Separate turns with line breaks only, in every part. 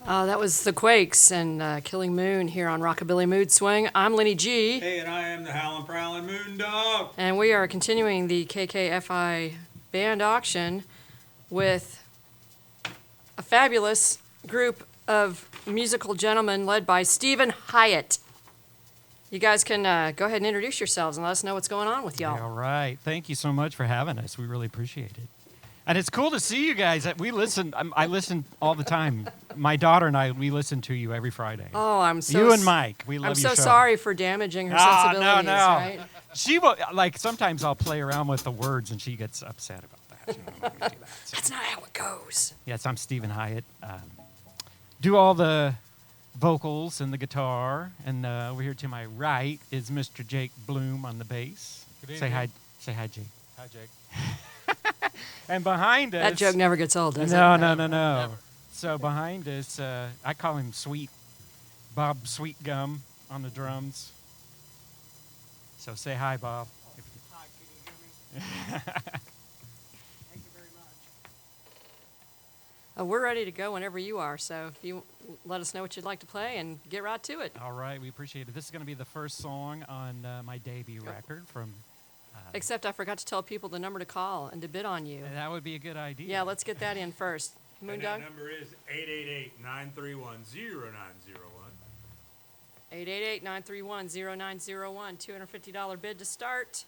That was the Quakes and Killing Moon here on Rockabilly Mood Swing. I'm Lynne G.
Hey, and I am the Howlin, Prowlin, Moondog.
And we are continuing the KKFI band auction with a fabulous group of musical gentlemen led by Steven Hiatt. You guys can go ahead and introduce yourselves and let us know what's going on with y'all.
All right. Thank you so much for having us. We really appreciate it. And it's cool to see you guys. We listen. I listen all the time. My daughter and I, we listen to you every Friday.
Oh, I'm so...
You and Mike, we love
I'm
your
so
show.
sorry for damaging her sensibilities,
no.
right?
She will, like, sometimes I'll play around with the words and she gets upset about that. You know, when we do that. So,
That's not how it goes.
yes, I'm Steven Hiatt. Do all the vocals and the guitar. And over here to my right is Mr. Jake Bloom on the bass.
Good
Say
evening.
hi. Say hi, Jake.
Hi, Jake.
And behind us...
That joke never gets old, does it?
No.
Never.
So behind us, I call him Sweet, Bob Sweet Gum on the drums. So say hi, Bob.
Hi, can you hear me? Thank you very much.
We're ready to go whenever you are, so if you let us know what you'd like to play and get right to it.
All right, we appreciate it. This is going to be the first song on my debut record from...
Except I forgot to tell people the number to call and to bid on you.
that would be a good idea.
Yeah, let's get that in first.
And
Moondog?
that number is 888-931-0901.
888-931-0901. $250 bid to start.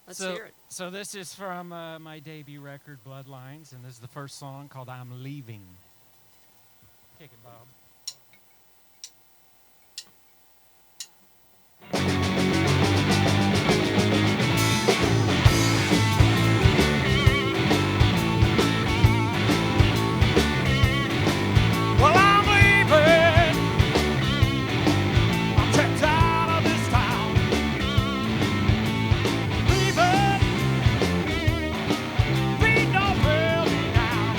Let's hear it.
So this is from my debut record, Bloodlines, and this is the first song called I'm Leaving. Kick it, Bob. Well, I'm leaving. I'm checked out of this town. Leaving. Feet don't fail me now.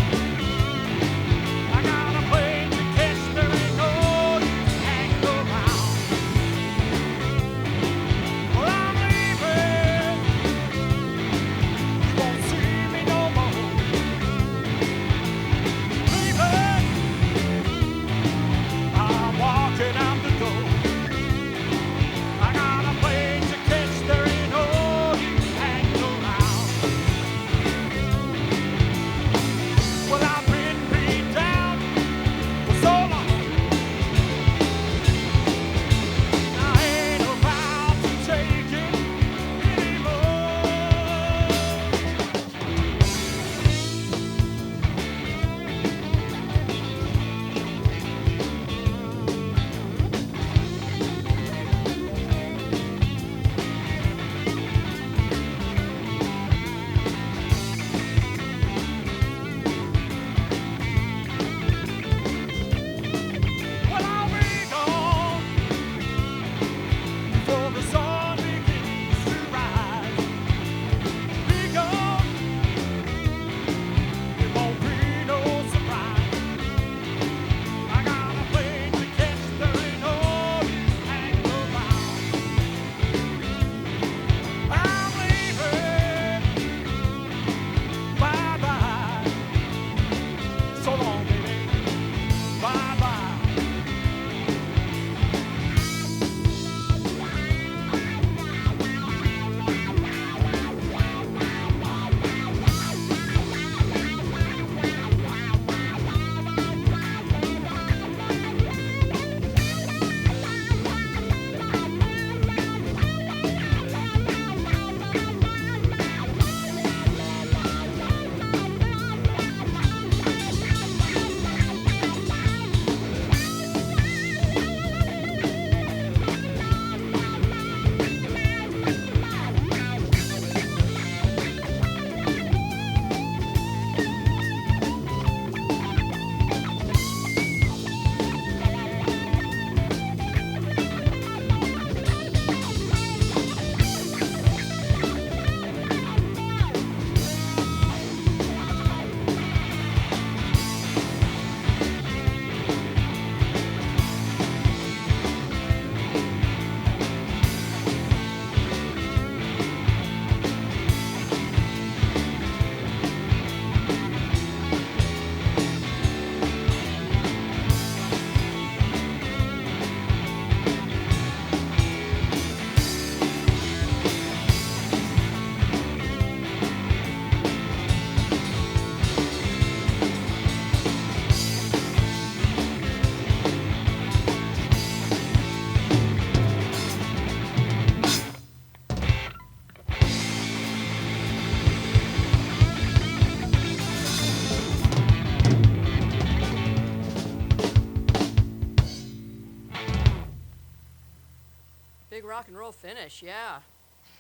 rock and roll finish, yeah.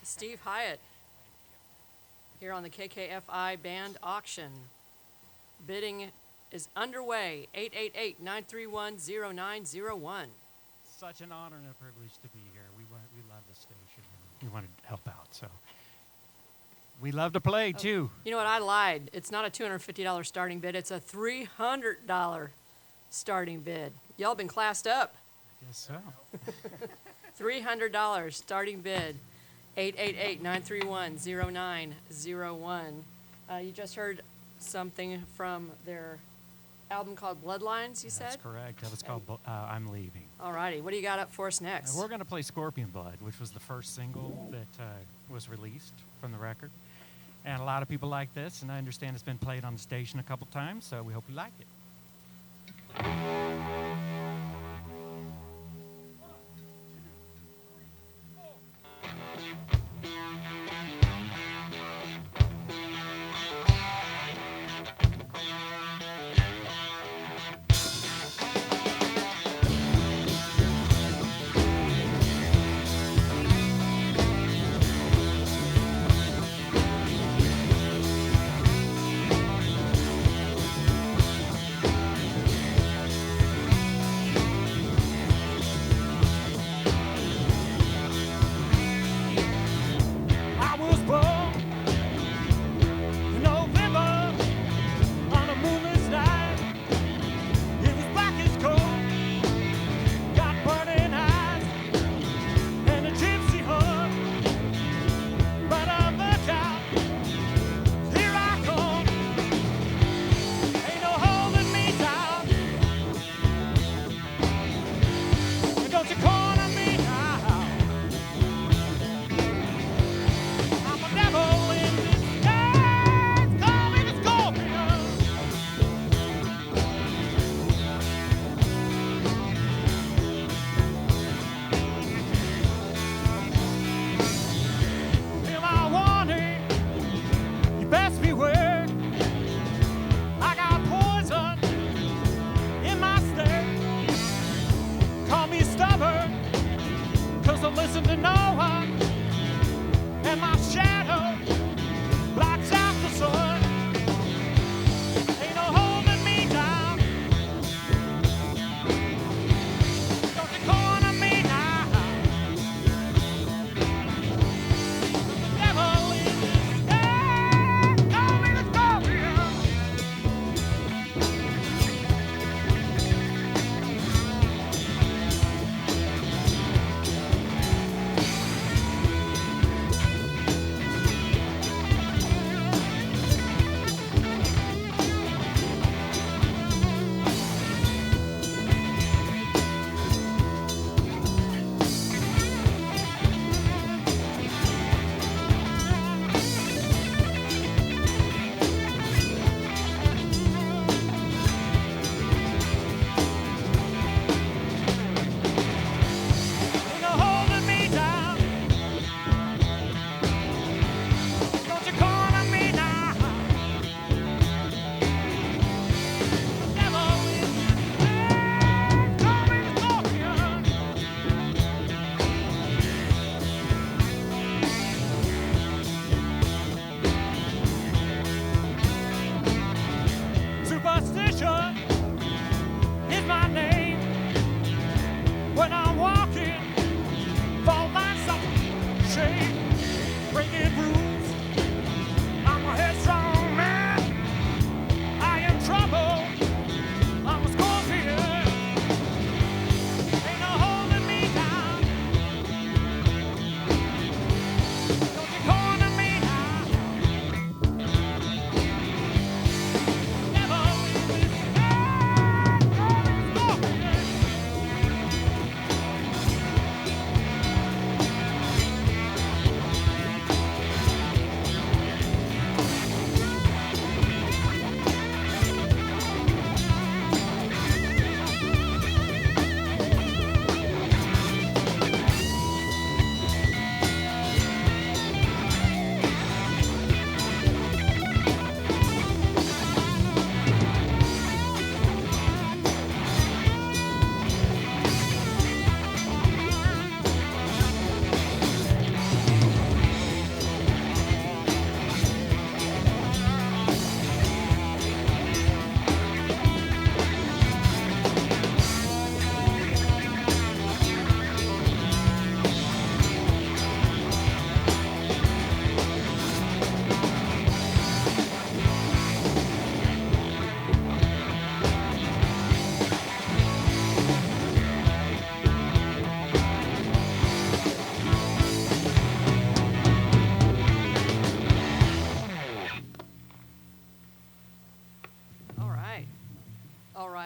Steve Hiatt here on the KKFI Band Auction. Bidding is underway, 888-931-0901.
Such an honor and a privilege to be here. We love the station. We want to help out, so. We love to play, too.
You know what, I lied. It's not a $250 starting bid, it's a $300 starting bid. Y'all been classed up.
I guess so.
$300 starting bid, 888-931-0901. You just heard something from their album called Bloodlines, you said?
That's correct. That was called I'm Leaving.
All righty, what do you got up for us next?
We're going to play Scorpion Blood, which was the first single that was released from the record. And a lot of people like this, and I understand it's been played on the station a couple times, so we hope you like it.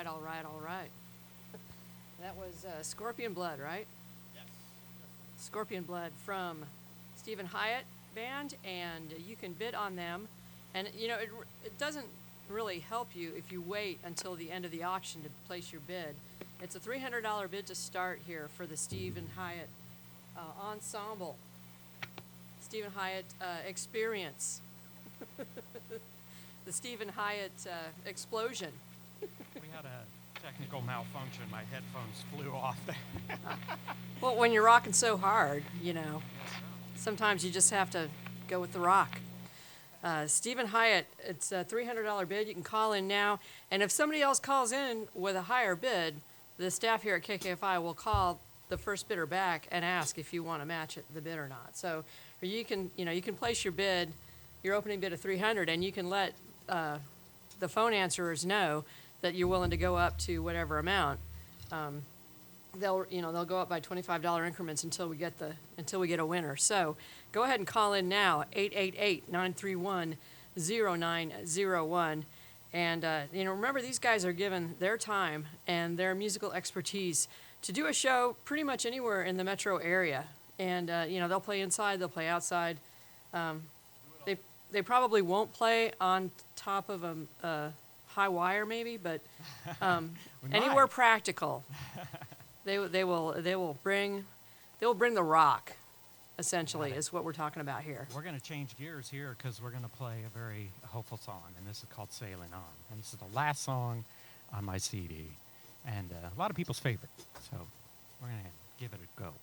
right, all right, all right. That was Scorpion Blood, right?
Yes.
Scorpion Blood from Steven Hiatt Band, and you can bid on them. And, you know, it doesn't really help you if you wait until the end of the auction to place your bid. It's a $300 bid to start here for the Steven Hiatt Ensemble. Steven Hiatt Experience. The Steven Hiatt Explosion.
We had a technical malfunction. My headphones flew off there.
Well, when you're rocking so hard, you know, sometimes you just have to go with the rock. Steven Hiatt, it's a $300 bid. You can call in now. And if somebody else calls in with a higher bid, the staff here at KKFI will call the first bidder back and ask if you want to match the bid or not. So you can place your bid, your opening bid of $300, and you can let the phone answerers know that you're willing to go up to whatever amount. They'll go up by $25 increments until we get a winner. So go ahead and call in now, 888-931-0901. And remember, these guys are given their time and their musical expertise to do a show pretty much anywhere in the metro area. And they'll play inside, they'll play outside. They probably won't play on top of a high wire, maybe, but anywhere practical. They will bring the rock, essentially, is what we're talking about here.
We're going to change gears here because we're going to play a very hopeful song, and this is called Sailing On. And this is the last song on my CD, and a lot of people's favorite. So we're going to give it a go.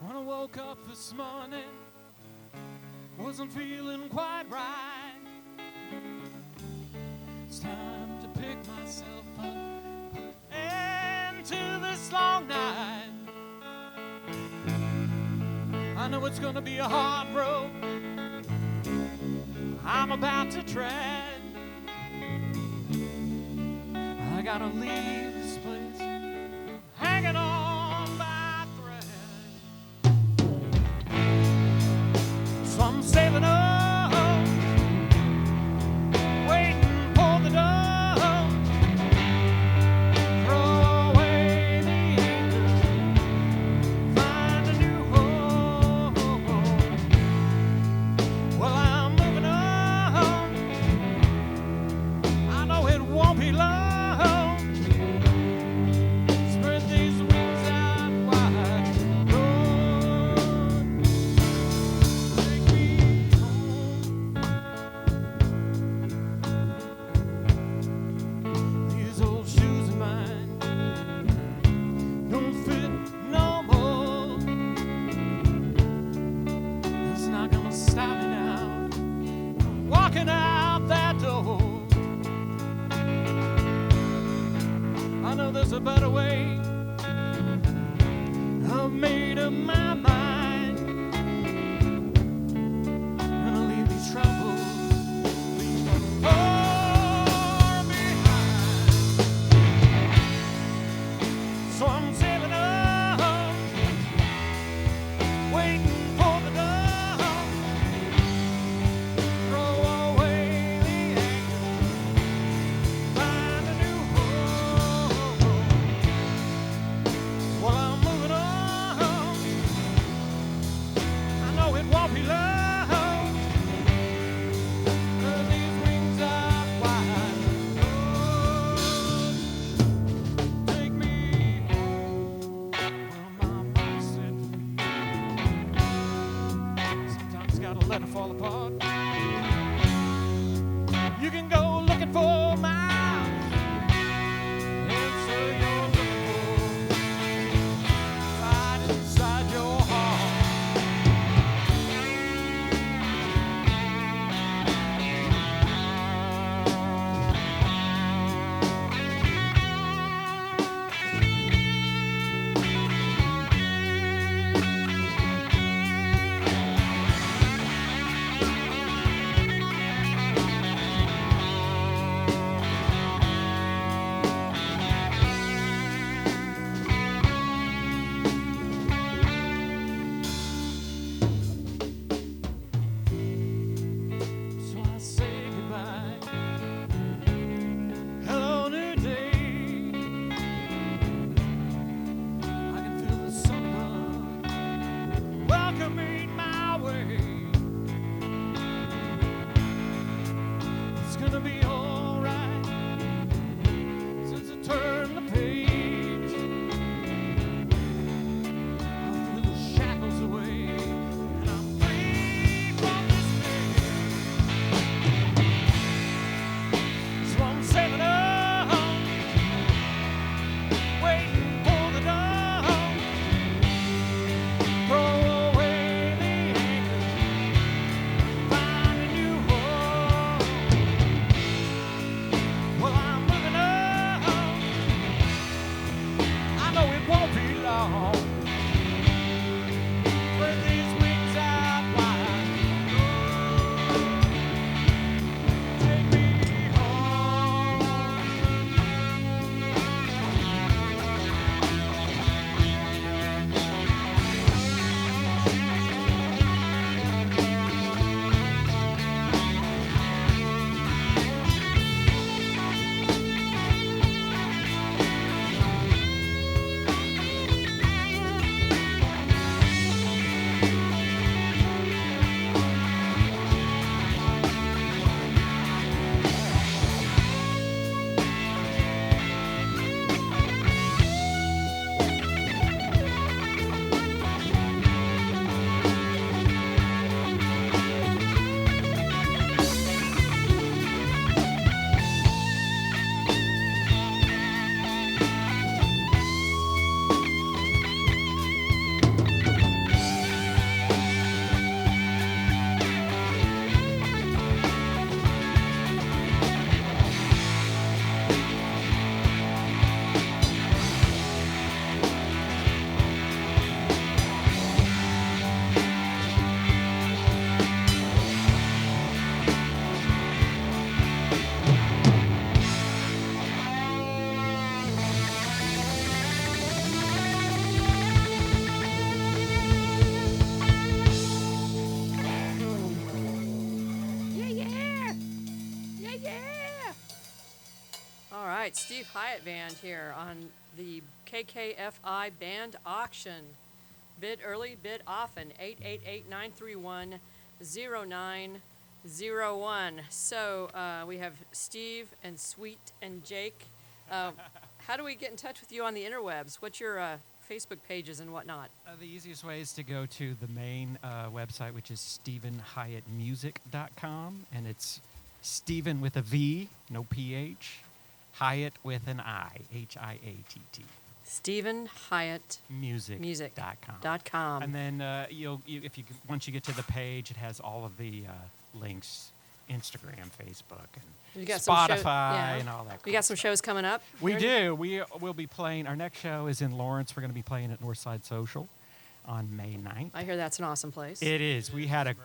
When I woke up this morning, wasn't feeling quite right. It's time to pick myself up into this long night. I know it's gonna be a hard road I'm about to tread. I gotta leave this place hanging on by thread. So I'm sailing on, waiting for the dawn. Throw away the anchor, find a new home. Well, I'm moving on. I know it won't be long. Spread these wings out wide, Lord. Take me home. These old shoes of mine don't fit no more. It's not gonna stop me now. I'm walking out that door. I know there's a better way. I've made up my mind. Gonna leave these troubles far behind. So I'm sailing on, waiting for the dawn. Throw away the anchor, find a new home. Well, I'm moving on. I know it won't be long. These wings are wide. Lord, take me home. Well, my mama said sometimes you gotta let it fall apart. You can go looking for miles. Answer you're looking for right inside your heart.
right, Steve Hiatt Band here on the KKFI Band Auction. Bid early, bid often, 888-931-0901. So we have Steve and Sweet and Jake. How do we get in touch with you on the interwebs? What's your Facebook pages and whatnot?
The easiest way is to go to the main website, which is StevenHiattMusic.com, and it's Steven with a V, no PH, Hiatt with an I, Hiatt.
Steven Hiatt
Music.com. And then once you get to the page, it has all of the links, Instagram, Facebook, and
You got
Spotify,
some
and all that.
You got some shows coming up?
We do. We'll be playing. Our next show is in Lawrence. We're going to be playing at Northside Social on May 9th.
I hear that's an awesome place.
It is. We had a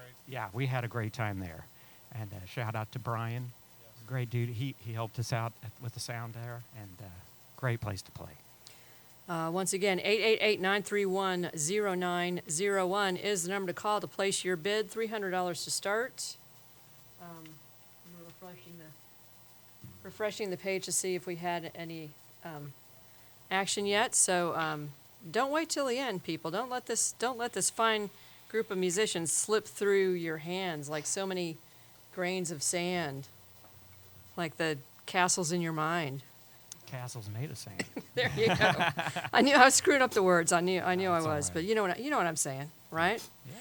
great time there, and shout out to Brian, great dude. He helped us out with the sound there, and great place to play.
Once again, 888-931-0901 is the number to call to place your bid. $300 to start. I'm refreshing the page to see if we had any action yet. So don't wait till the end, people. Don't let this fine group of musicians slip through your hands like so many grains of sand, like the castles in your mind.
Castles made of sand.
There you go. I knew I was screwing up the words. I knew I was,
all right.
but you know what I'm saying, right?
Yeah.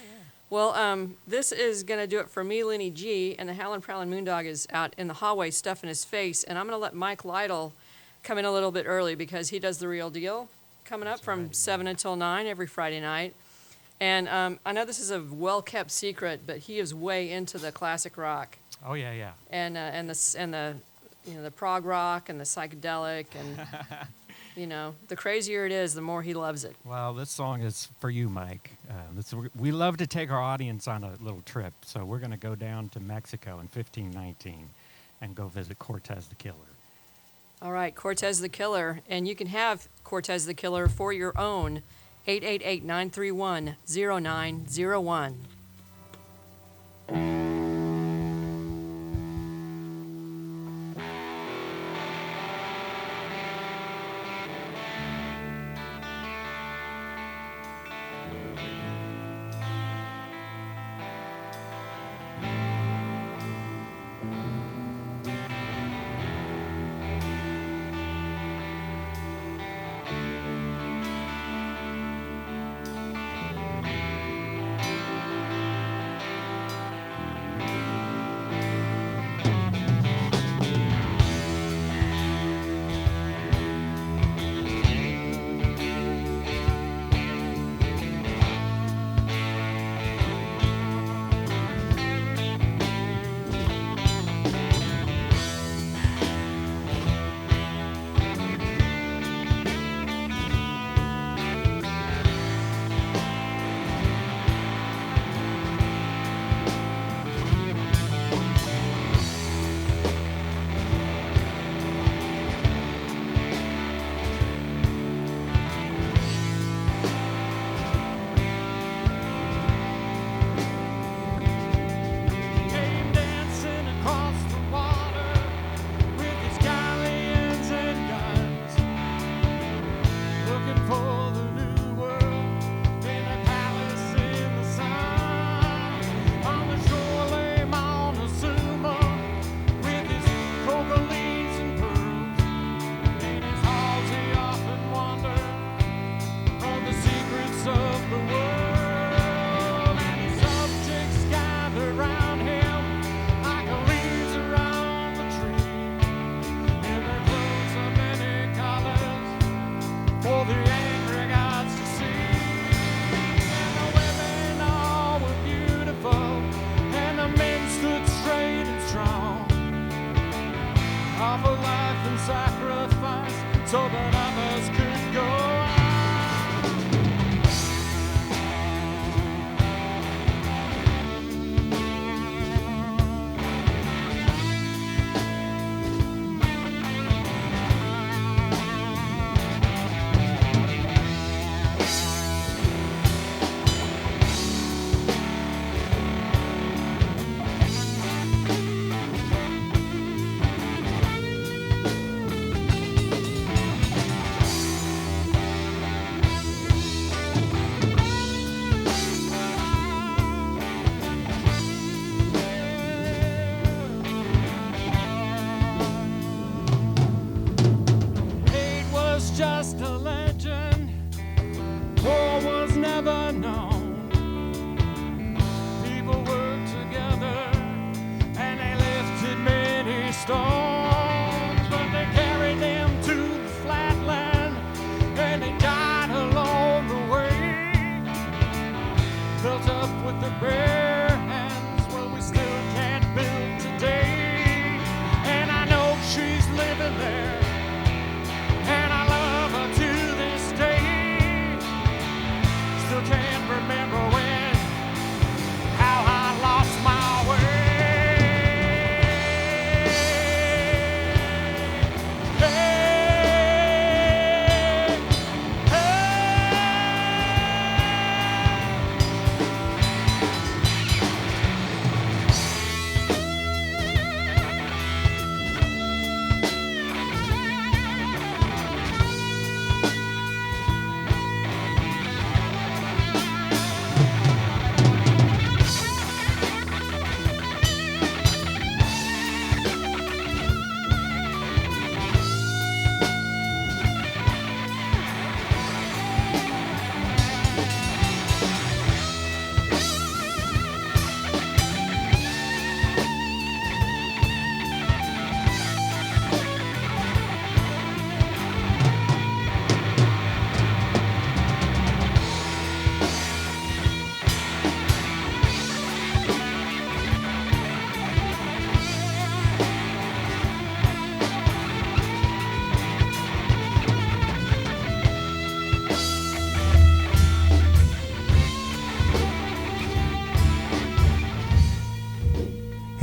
Well, this is gonna do it for me, Lynne G, and the Howlin' Prowlin' Moondog is out in the hallway stuffing his face, and I'm gonna let Mike Lytle come in a little bit early because he does the real deal, coming up from 7 until 9 every Friday night. And I know this is a well-kept secret, but he is way into the classic rock
Oh yeah.
and the the prog rock and the psychedelic and the crazier it is, the more he loves it.
Well, this song is for you, Mike. We love to take our audience on a little trip, so we're going to go down to Mexico in 1519 and go visit Cortez the Killer.
All right, Cortez the Killer, and you can have Cortez the Killer for your own. 888-931-0901.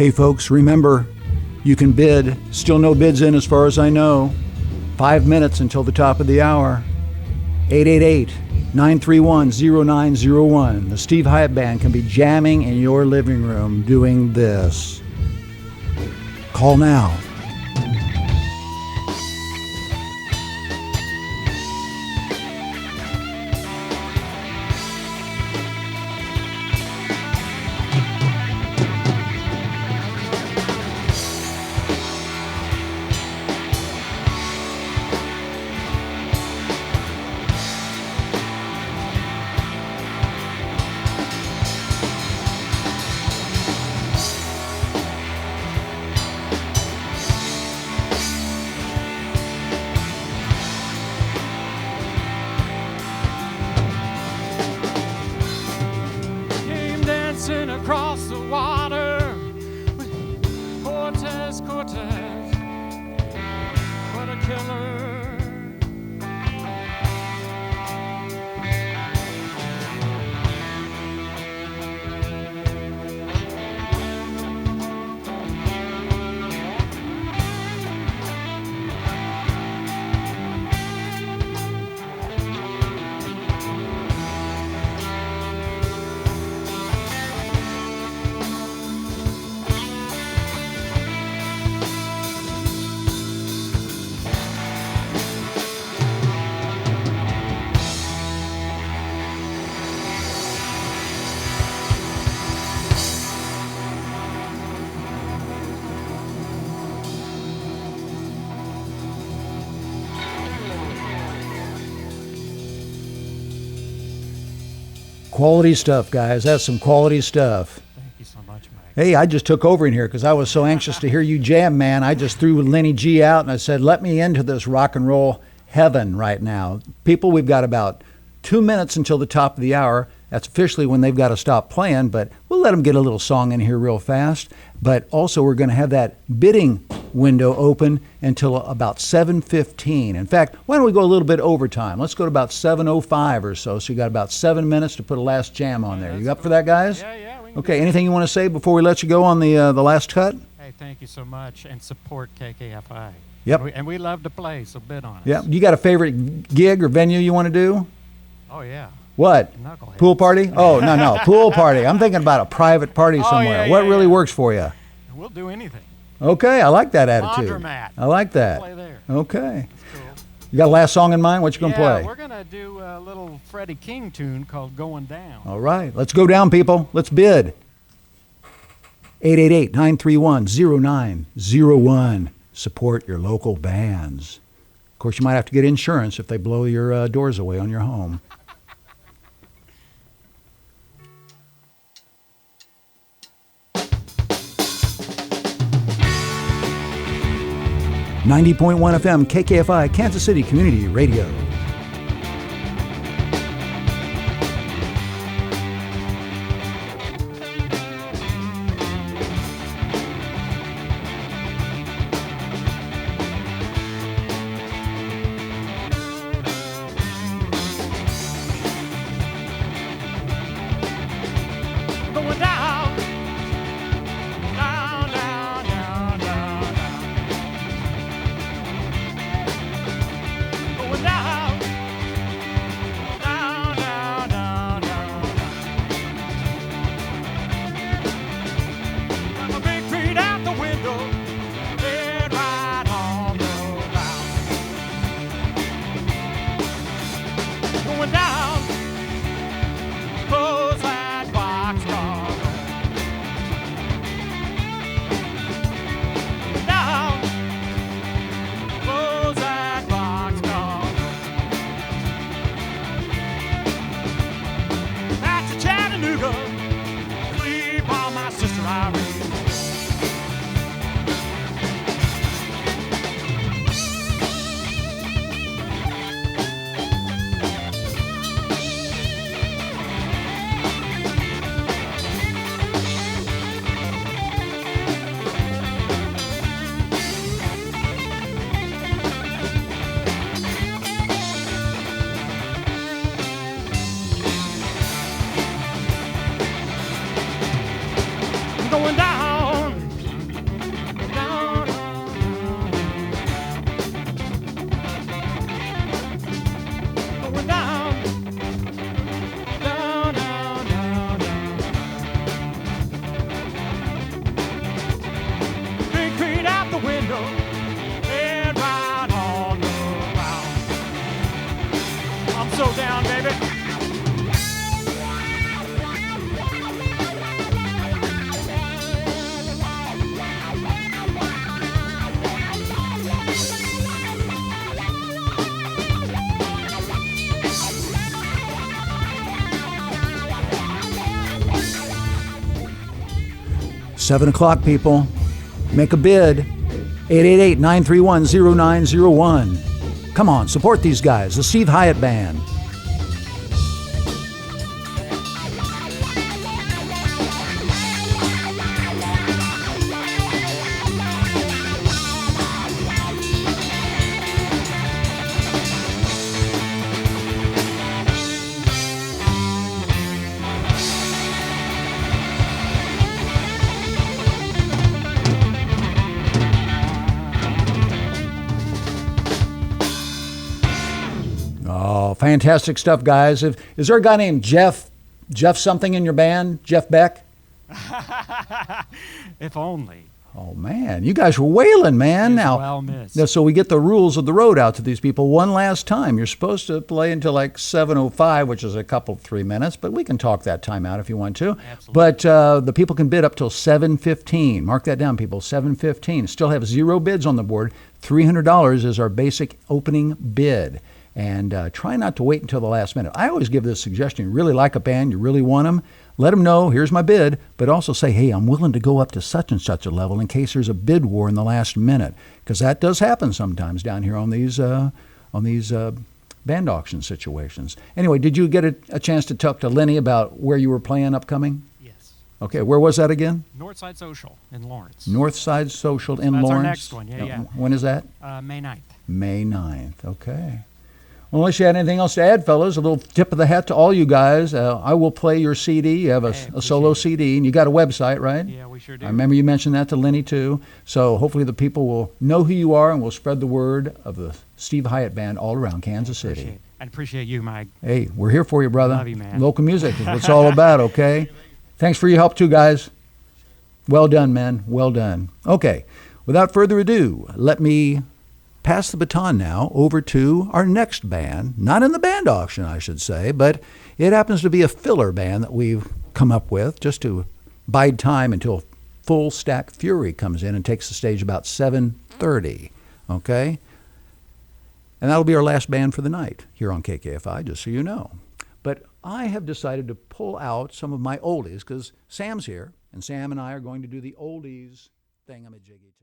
Hey folks, remember, you can bid. Still no bids in as far as I know. 5 minutes until the top of the hour. 888-931-0901. The Steve Hiatt Band can be jamming in your living room doing this. Call now.
Came dancing across the water with Cortez, Cortez. What a killer.
Quality stuff, guys. That's some quality stuff.
Thank you so much, Mike.
Hey, I just took over in here because I was so anxious to hear you jam, man. I just threw Lynne G out and I said, let me into this rock and roll heaven right now. People, we've got about 2 minutes until the top of the hour. That's officially when they've got to stop playing, but we'll let them get a little song in here real fast. But also we're going to have that bidding window open until about 7:15. In fact, why don't we go a little bit overtime? Let's go to about 7:05 or so. So you got about 7 minutes to put a last jam on there. You up for that, guys?
Yeah. We can
Okay, anything you want to say before we let you go on the last cut?
Hey, thank you so much, and support KKFI.
Yep.
And we love to play, so bid on us.
Yeah. You got a favorite gig or venue you want to do?
Oh, yeah.
What?
Knuckleheads.
Pool party? Oh, no. Pool party. I'm thinking about a private party somewhere.
yeah,
What really
yeah.
works for you?
We'll do anything.
Okay, I like that attitude.
Laundromat.
I like that.
Play there.
Okay.
Cool.
You got a last song in mind? What you going to play?
We're going to do a little Freddie King tune called Going Down.
All right. Let's go down, people. Let's bid. 888-931-0901. Support your local bands. Of course, you might have to get insurance if they blow your doors away on your home. 90.1 FM, KKFI, Kansas City Community Radio.
Going down, down, down, down, down, down. Going down, down, down, down, down. Got my big feet out the window, head right on the ground. Going down, close that box door. Down, close that box door. Back to Chattanooga, sleep on my sister Irene. Going down,
7 o'clock, people. Make a bid. 888-931-0901. Come on, support these guys, the Steve Hiatt Band. Oh, fantastic stuff, guys. Is there a guy named Jeff something in your band? Jeff Beck?
If only.
Oh, man. You guys were wailing, man.
Is
Now,
well missed.
now, so we get the rules of the road out to these people one last time. You're supposed to play until like 7:05, which is a couple, 3 minutes, but we can talk that time out if you want to.
Absolutely.
But the people can bid up till 7:15. Mark that down, people, 7:15. Still have 0 bids on the board. $300 is our basic opening bid. And try not to wait until the last minute. I always give this suggestion. You really like a band, you really want them, let them know, here's my bid, but also say, hey, I'm willing to go up to such and such a level in case there's a bid war in the last minute. Because that does happen sometimes down here on these band auction situations. Anyway, did you get a chance to talk to Lynne about where you were playing upcoming?
Yes.
Okay, where was that again?
Northside Social in Lawrence.
Northside Social in
That's
Lawrence.
our next one, yeah.
When is that?
May 9th.
May 9th, okay. Well, unless you had anything else to add, fellas, a little tip of the hat to all you guys. I will play your CD. You have a solo
appreciate
CD, and you got a website, right?
Yeah, we sure do.
I remember you mentioned that to Lynne, too. So hopefully the people will know who you are and will spread the word of the Steve Hiatt Band all around Kansas City.
Appreciate you, Mike.
Hey, we're here for you, brother.
Love you, man.
Local music is what it's all about, okay? Thanks for your help, too, guys. Well done, man. Well done. Okay, without further ado, let me pass the baton now over to our next band, not in the band auction, I should say, but it happens to be a filler band that we've come up with just to bide time until Full Stack Fury comes in and takes the stage about 7:30, okay? And that'll be our last band for the night here on KKFI, just so you know. But I have decided to pull out some of my oldies because Sam's here, and Sam and I are going to do the oldies thingamajiggy tonight.